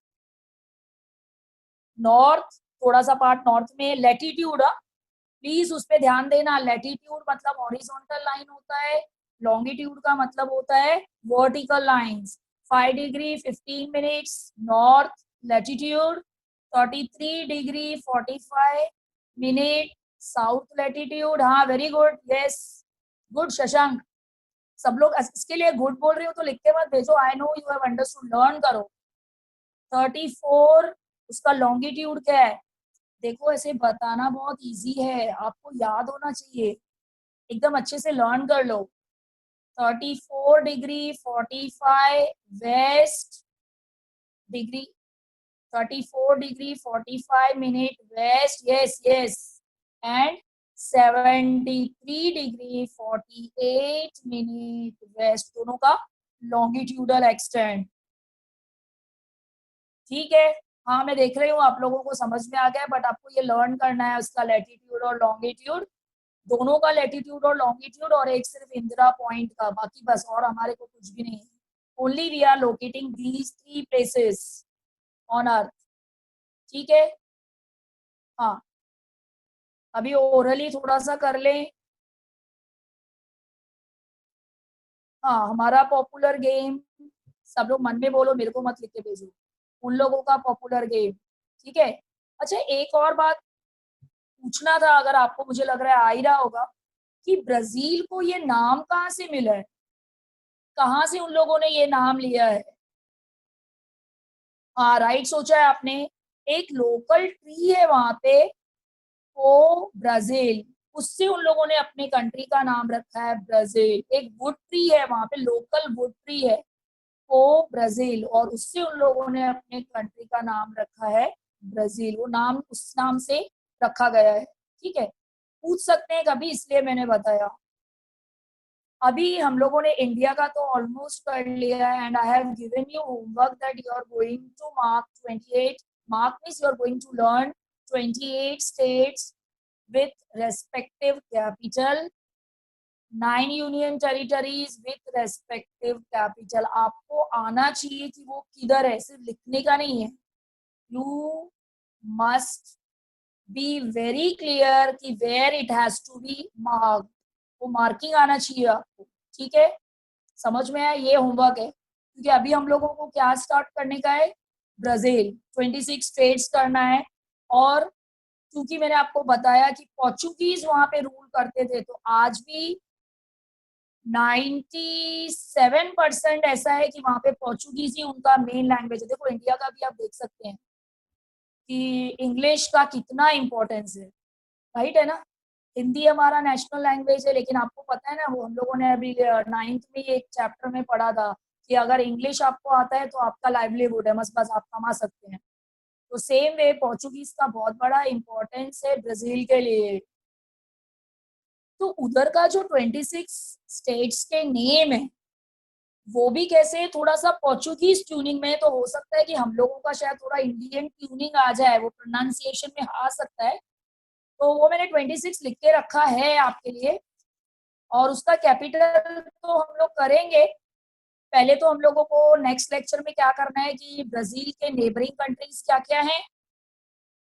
नॉर्थ, थोड़ा सा पार्ट नॉर्थ में। लैटिट्यूड, प्लीज उस पर ध्यान देना। लैटिट्यूड मतलब हॉरिजॉन्टल लाइन होता है, लॉन्गिट्यूड का मतलब होता है vertical lines. 5 degree 15 minutes north latitude, 33 degree 45 minute south latitude. हाँ very good, yes good Shashank. सब लोग इसके लिए गुड बोल रही हो तो लिख के मत भेजो, I know you have understood, learn करो। 34, उसका लॉन्गिट्यूड क्या है। देखो ऐसे बताना बहुत इजी है, आपको याद होना चाहिए, एकदम अच्छे से लर्न कर लो। 34 degree 45 west degree, 34 degree 45 minute west, yes yes, and 73 degree 48 minute west, दोनों का लॉन्गिट्यूडल एक्सटेंट। ठीक है, हाँ मैं देख रही हूँ आप लोगों को समझ में आ गया, बट आपको ये लर्न करना है उसका लैटिट्यूड और लॉन्गिट्यूड, दोनों का लैटिट्यूड और लॉन्गिट्यूड, और एक सिर्फ इंदिरा पॉइंट का, बाकी बस और हमारे को कुछ भी नहीं है। Only we are locating these 3 places on earth. ठीक है, हाँ अभी ओरली थोड़ा सा कर लें। हाँ हमारा पॉपुलर गेम, सब लोग मन में बोलो, मेरे को मत लिख के भेजो, उन लोगों का पॉपुलर गेम। ठीक है, अच्छा एक और बात पूछना था, अगर आपको, मुझे लग रहा है आ ही रहा होगा, कि ब्राजील को ये नाम कहाँ से मिला है, कहाँ से उन लोगों ने ये नाम लिया है? हाँ राइट सोचा है आपने, एक लोकल ट्री है वहां पे, वो ब्राजील, उससे उन लोगों ने अपने कंट्री का नाम रखा है ब्राजील। एक वुड ट्री है वहां पे, लोकल वुड ट्री है वो ब्राजील, और उससे उन लोगों ने अपने कंट्री का नाम रखा है ब्राजील, वो नाम उस नाम से रखा गया है। ठीक है, पूछ सकते हैं कभी, इसलिए मैंने बताया। अभी हम लोगों ने इंडिया का तो ऑलमोस्ट कर लिया है, and I have given you homework that you are going to mark 28, mark means you are going to learn 28 states with respective capital, 9 union territories with respective capital। आपको आना चाहिए कि वो किधर है, सिर्फ लिखने का नहीं है, you must be very clear कि where it has to be marked, वो मार्किंग आना चाहिए आपको। ठीक है, समझ में आया, ये होमवर्क है, क्योंकि अभी हम लोगों को क्या स्टार्ट करने का है, ब्राजील 26 स्टेट्स करना है। और क्योंकि मैंने आपको बताया कि पोर्चुगीज वहां पे रूल करते थे, तो आज भी 97% ऐसा है कि वहां पे पोर्चुगीज ही उनका मेन लैंग्वेज है। देखो इंडिया का भी आप देख सकते हैं कि इंग्लिश का कितना इम्पोर्टेंस है, राइट है ना। हिंदी हमारा नेशनल लैंग्वेज है, लेकिन आपको पता है ना, वो हम लोगों ने अभी 9th में एक चैप्टर में पढ़ा था कि अगर इंग्लिश आपको आता है तो आपका लाइवलीहुड है, बस आप कमा सकते हैं। तो सेम वे पोर्चुगीज का बहुत बड़ा इम्पोर्टेंस है ब्राजील के लिए। तो उधर का जो 26 स्टेट्स के नेम है, वो भी कैसे थोड़ा सा पोर्चुगीज ट्यूनिंग में, तो हो सकता है कि हम लोगों का शायद थोड़ा इंडियन ट्यूनिंग आ जाए, वो प्रोनाउंसिएशन में आ सकता है। तो वो मैंने 26 लिख के रखा है आपके लिए, और उसका कैपिटल तो हम लोग करेंगे। पहले तो हम लोगों को नेक्स्ट लेक्चर में क्या करना है कि ब्राजील के नेबरिंग कंट्रीज क्या क्या हैं,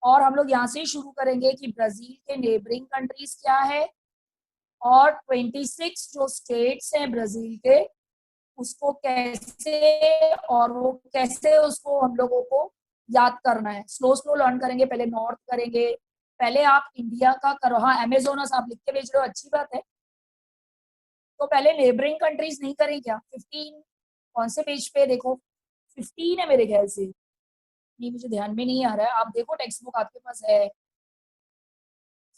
और हम लोग यहाँ से ही शुरू करेंगे कि ब्राजील के नेबरिंग कंट्रीज क्या है, और 26 जो स्टेट्स हैं ब्राजील के, उसको कैसे, और वो कैसे उसको हम लोगों को याद करना है। स्लो स्लो लर्न करेंगे, पहले नॉर्थ करेंगे, पहले आप इंडिया का करो। हाँ अमेजोनस आप लिख के भेज रहे हो, अच्छी बात है। तो पहले नेबरिंग कंट्रीज नहीं करें क्या? 15 कौन से पेज पे देखो, 15 है मेरे ख्याल से, नहीं मुझे ध्यान में नहीं आ रहा है, आप देखो टेक्स्ट बुक आपके पास है,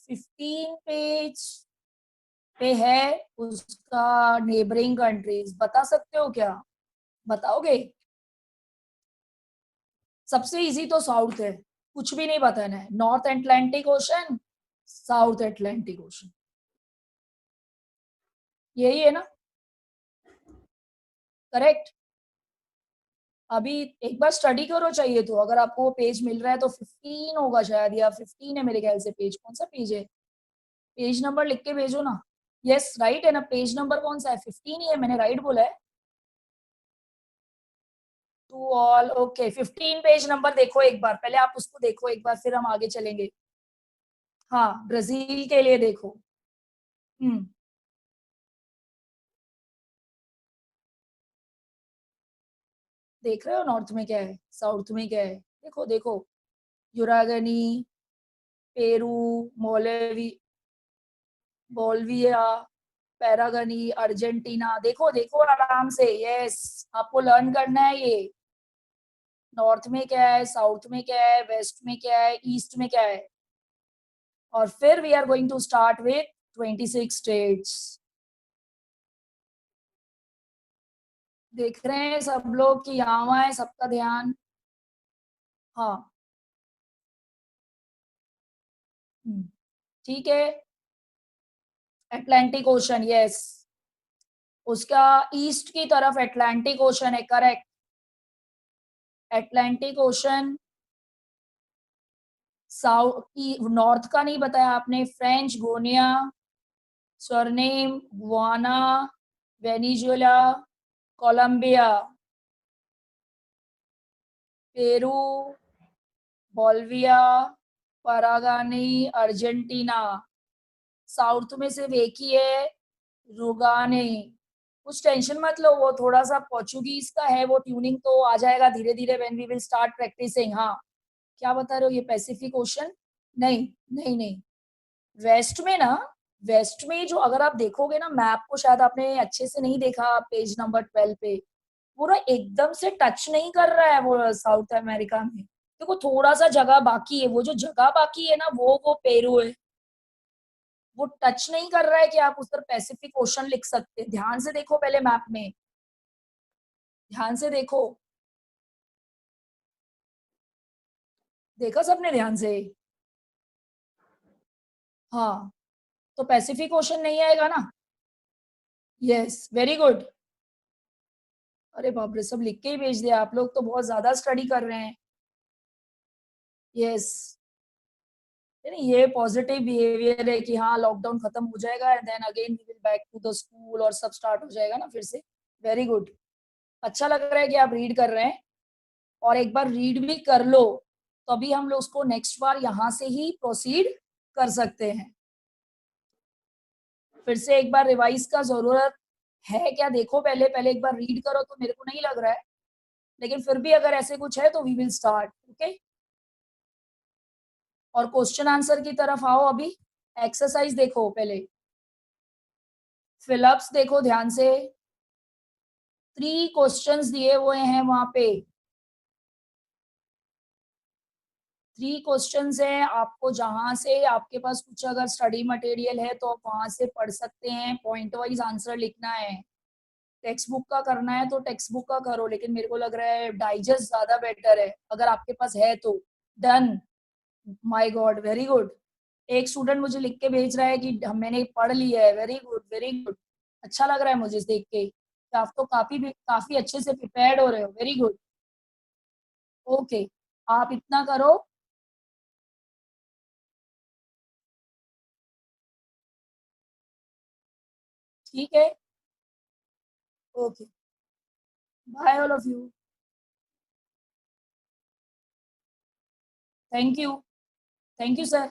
15 पेज पे है उसका। नेबरिंग कंट्रीज बता सकते हो क्या, बताओगे? सबसे इजी तो साउथ है, कुछ भी नहीं बताना है, north Atlantic Ocean, south Atlantic ocean, यही है ना, करेक्ट। अभी एक बार स्टडी करो, चाहिए तो अगर आपको वो पेज मिल रहा है तो 15 होगा शायद, या 15 है मेरे ख्याल से। पेज कौन सा पेज है, पेज नंबर लिख के भेजो ना। यस राइट है ना, पेज नंबर कौन सा है, 15 ही है, मैंने राइट बोला है। To all, okay 15 page number देखो एक बार, पहले आप उसको देखो एक बार, फिर हम आगे चलेंगे। हाँ ब्राजील के लिए देखो। हम्म, देख रहे हो नॉर्थ में क्या है, साउथ में क्या है, देखो देखो, यूरागनी, पेरू, मोलेवी, बोल्विया, पैरागनी, अर्जेंटीना, देखो देखो आराम से। यस, आपको लर्न करना है ये, नॉर्थ में क्या है, साउथ में क्या है, वेस्ट में क्या है, ईस्ट में क्या है। और फिर we are going to start with 26 states. देख रहे हैं सब लोग कि यहाँ है सबका ध्यान? हाँ, ठीक है, अटलांटिक ओशन, यस, उसका ईस्ट की तरफ अटलांटिक ओशन है, correct. Atlantic Ocean, south north का नहीं बताया आपने, French Guiana, Suriname Guyana, Venezuela, Colombia, Peru, Bolivia, Paraguay, Argentina. South में सिर्फ एक ही है, रुगाने। कुछ टेंशन मत लो, वो थोड़ा सा पोर्चुगीज का है, वो ट्यूनिंग तो आ जाएगा धीरे धीरे when we will start practicing. हाँ, क्या बता रहे हो, ये पैसिफिक ओशन? नहीं नहीं नहीं, वेस्ट में ना, वेस्ट में जो अगर आप देखोगे ना मैप को, शायद आपने अच्छे से नहीं देखा पेज नंबर 12 पे, पूरा एकदम से टच नहीं कर रहा है वो साउथ अमेरिका में। देखो थोड़ा सा जगह बाकी है, वो जो जगह बाकी है ना, वो पेरू है। वो टच नहीं कर रहा है कि आप उस पर पैसिफिक ओशन लिख सकते हैं। ध्यान से देखो पहले मैप में, ध्यान से देखो, देखा सबने ध्यान से? हाँ, तो पैसिफिक ओशन नहीं आएगा ना। Yes, very good. अरे बाप रे, सब लिख के ही भेज दिया, आप लोग तो बहुत ज्यादा स्टडी कर रहे हैं। यस, नहीं ये पॉजिटिव बिहेवियर है कि हाँ लॉकडाउन खत्म हो जाएगा and then again we will back to the school और सब स्टार्ट हो जाएगा ना फिर से। वेरी गुड, अच्छा लग रहा है कि आप रीड कर रहे हैं, और एक बार रीड भी कर लो तभी हम लोग उसको नेक्स्ट बार यहाँ से ही प्रोसीड कर सकते हैं। फिर से एक बार रिवाइज का जरूरत है क्या, देखो पहले, पहले एक बार रीड करो, तो मेरे को नहीं लग रहा है, लेकिन फिर भी अगर ऐसे कुछ है तो वी विल स्टार्ट, ओके। और क्वेश्चन आंसर की तरफ आओ अभी। एक्सरसाइज देखो पहले, फिलअप्स देखो ध्यान से, 3 क्वेश्चंस दिए हुए हैं वहां पे, 3 क्वेश्चंस है। आपको जहां से आपके पास कुछ अगर स्टडी मटेरियल है तो आप वहां से पढ़ सकते हैं, पॉइंट वाइज आंसर लिखना है। टेक्स्ट बुक का करना है तो टेक्स्ट बुक का करो, लेकिन मेरे को लग रहा है डाइजेस्ट ज्यादा बेटर है अगर आपके पास है तो। Done, my God, very good. एक स्टूडेंट मुझे लिख के भेज रहा है कि मैंने पढ़ लिया है, वेरी गुड वेरी गुड। अच्छा लग रहा है मुझे देख के कि आप तो काफी अच्छे से प्रिपेयर्ड हो रहे हो, वेरी गुड। ओके, आप इतना करो। ठीक है, okay, bye all of you. Thank you, thank you sir.